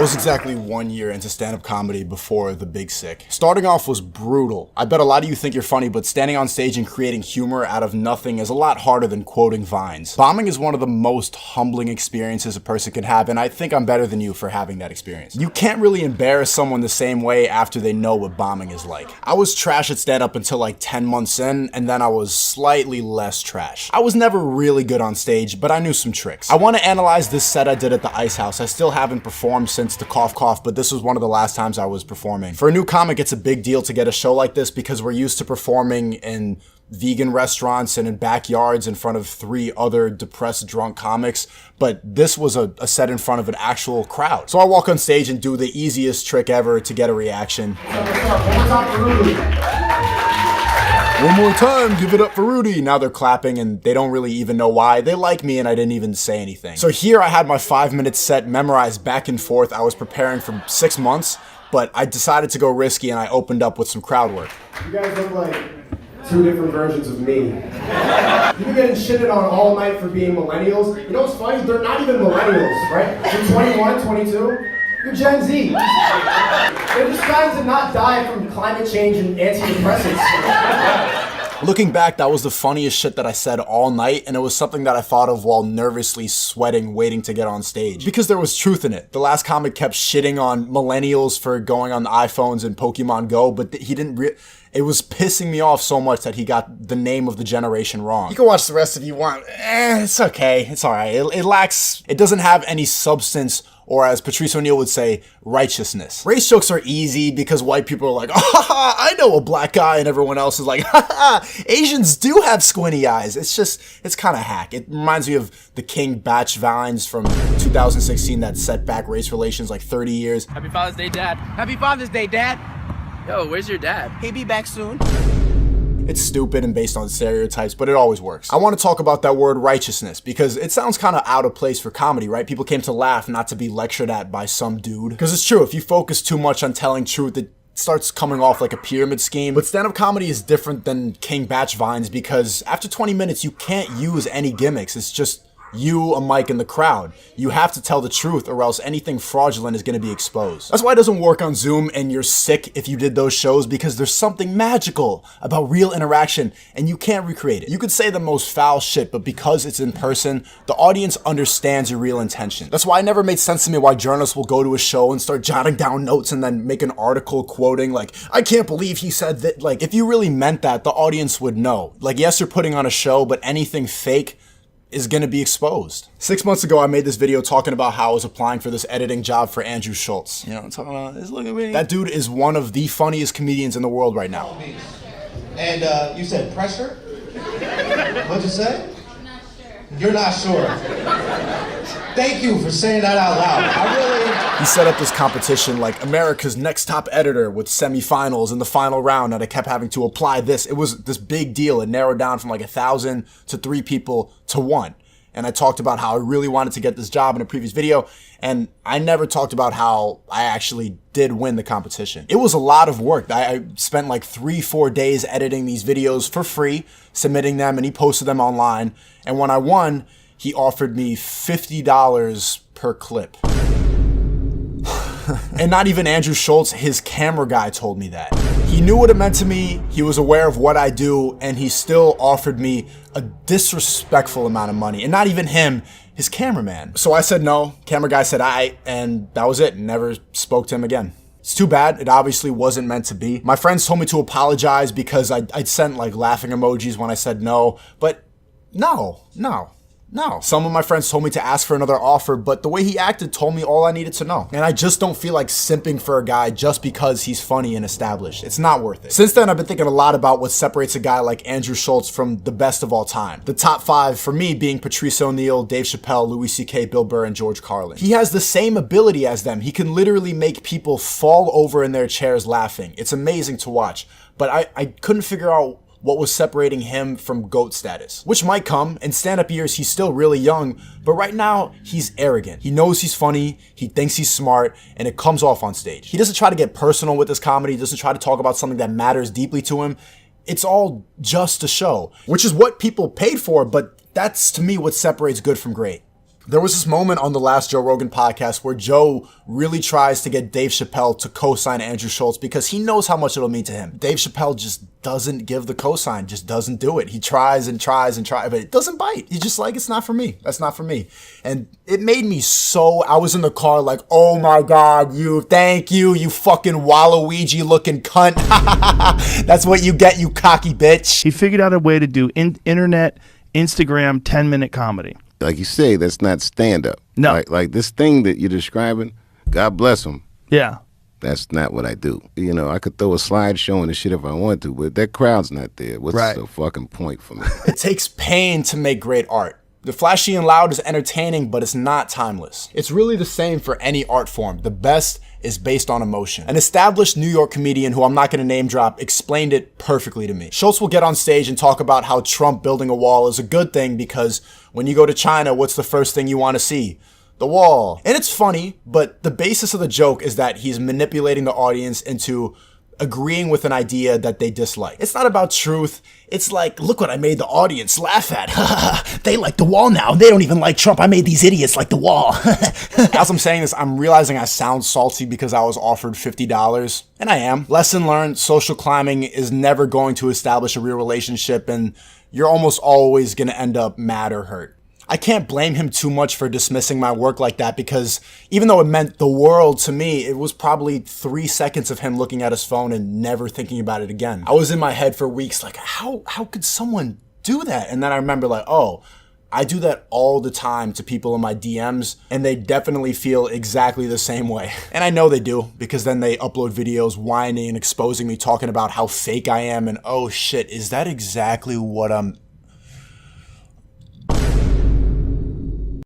was exactly 1 year into stand-up comedy before The Big Sick. Starting off was brutal. I bet a lot of you think you're funny, but standing on stage and creating humor out of nothing is a lot harder than quoting vines. Bombing is one of the most humbling experiences a person could have, and I think I'm better than you for having that experience. You can't really embarrass someone the same way after they know what bombing is like. I was trash at stand-up until like 10 months in, and then I was slightly less trash. I was never really good on stage, but I knew some tricks. I want to analyze this set I did at the Ice House. I still haven't performed since the cough cough, but this was one of the last times I was performing. For a new comic, it's a big deal to get a show like this because we're used to performing in vegan restaurants and in backyards in front of 3 other depressed drunk comics, but this was a set in front of an actual crowd. So I walk on stage and do the easiest trick ever to get a reaction. One more time, give it up for Rudy. Now they're clapping and they don't really even know why. They like me and I didn't even say anything. So here I had my 5-minute set memorized back and forth. I was preparing for 6 months, but I decided to go risky and I opened up with some crowd work. You guys look like 2 different versions of me. You've been getting shitted on all night for being millennials. You know what's funny? They're not even millennials, right? You're 21, 22. You're Gen Z. They're just trying to not die from climate change and antidepressants. Looking back, that was the funniest shit that I said all night, and it was something that I thought of while nervously sweating, waiting to get on stage. Because there was truth in it. The last comic kept shitting on millennials for going on iPhones and Pokemon Go, but he didn't it was pissing me off so much that he got the name of the generation wrong. You can watch the rest if you want. It's okay. It's alright. It doesn't have any substance, or as Patrice O'Neal would say, righteousness. Race jokes are easy because white people are like, ah, I know a black guy, and everyone else is like, ha, Asians do have squinty eyes. It's kind of hack. It reminds me of the King Batch vines from 2016 that set back race relations like 30 years. Happy Father's Day, Dad. Happy Father's Day, Dad. Yo, where's your dad? He'll be back soon. It's stupid and based on stereotypes, but it always works. I want to talk about that word righteousness because it sounds kind of out of place for comedy, right? People came to laugh, not to be lectured at by some dude. Because it's true, if you focus too much on telling truth, it starts coming off like a pyramid scheme. But stand-up comedy is different than King Batch vines because after 20 minutes, you can't use any gimmicks. It's just you, a mic, and the crowd. You have to tell the truth or else anything fraudulent is going to be exposed. That's why it doesn't work on Zoom and you're sick if you did those shows because there's something magical about real interaction and you can't recreate it. You could say the most foul shit, but because it's in person, the audience understands your real intention. That's why it never made sense to me why journalists will go to a show and start jotting down notes and then make an article quoting like, I can't believe he said that. Like, if you really meant that, the audience would know. Like, yes, you're putting on a show, but anything fake is gonna be exposed. 6 months ago, I made this video talking about how I was applying for this editing job for Andrew Schulz. You know, I'm talking about this. Look at me. That dude is one of the funniest comedians in the world right now. And you said pressure? What'd you say? I'm not sure. You're not sure. Thank you for saying that out loud. He set up this competition like America's Next Top Editor with semifinals in the final round, and I kept having to apply this. It was this big deal. It narrowed down from like 1,000 to 3 people to 1. And I talked about how I really wanted to get this job in a previous video, and I never talked about how I actually did win the competition. It was a lot of work. I spent like 3-4 days editing these videos for free, submitting them, and he posted them online. And when I won, he offered me $50 per clip. And not even Andrew Schulz, his camera guy, told me that. He knew what it meant to me, he was aware of what I do, and he still offered me a disrespectful amount of money. And not even him, his cameraman. So I said no, camera guy said aye, and that was it. Never spoke to him again. It's too bad, it obviously wasn't meant to be. My friends told me to apologize because I'd sent like laughing emojis when I said no, but no. Some of my friends told me to ask for another offer, but the way he acted told me all I needed to know. And I just don't feel like simping for a guy just because he's funny and established. It's not worth it. Since then, I've been thinking a lot about what separates a guy like Andrew Schulz from the best of all time. The top 5 for me being Patrice O'Neal, Dave Chappelle, Louis C.K., Bill Burr, and George Carlin. He has the same ability as them. He can literally make people fall over in their chairs laughing. It's amazing to watch. But I couldn't figure out what was separating him from GOAT status, which might come. In stand-up years, he's still really young, but right now, he's arrogant. He knows he's funny, he thinks he's smart, and it comes off on stage. He doesn't try to get personal with his comedy, he doesn't try to talk about something that matters deeply to him. It's all just a show, which is what people paid for, but that's to me what separates good from great. There was this moment on the last Joe Rogan podcast where Joe really tries to get Dave Chappelle to co-sign Andrew Schulz because he knows how much it'll mean to him. Dave Chappelle just doesn't give the cosign, just doesn't do it. He tries and tries and tries, but it doesn't bite. He's just like, it's not for me. That's not for me. And it made me so, I was in the car like, oh my God, thank you, you fucking Waluigi looking cunt. That's what you get, you cocky bitch. He figured out a way to do internet, Instagram, 10-minute comedy. Like you say, that's not stand-up. No. Like this thing that you're describing, God bless him. Yeah. That's not what I do. You know, I could throw a slideshow and the shit if I want to, but that crowd's not there. What's the fucking point for me? It takes pain to make great art. The flashy and loud is entertaining, but it's not timeless. It's really the same for any art form. The best is based on emotion. An established New York comedian who I'm not gonna name drop explained it perfectly to me. Schulz will get on stage and talk about how Trump building a wall is a good thing because when you go to China, what's the first thing you wanna see? The wall. And it's funny, but the basis of the joke is that he's manipulating the audience into agreeing with an idea that they dislike. It's not about truth. It's like, look what I made the audience laugh at. They like the wall now. They don't even like Trump. I made these idiots like the wall. As I'm saying this, I'm realizing I sound salty because I was offered $50, and I am. Lesson learned, social climbing is never going to establish a real relationship, and you're almost always going to end up mad or hurt. I can't blame him too much for dismissing my work like that because even though it meant the world to me, it was probably 3 seconds of him looking at his phone and never thinking about it again. I was in my head for weeks like, how could someone do that? And then I remember like, oh, I do that all the time to people in my DMs and they definitely feel exactly the same way. And I know they do because then they upload videos whining and exposing me, talking about how fake I am and oh shit, is that exactly what I'm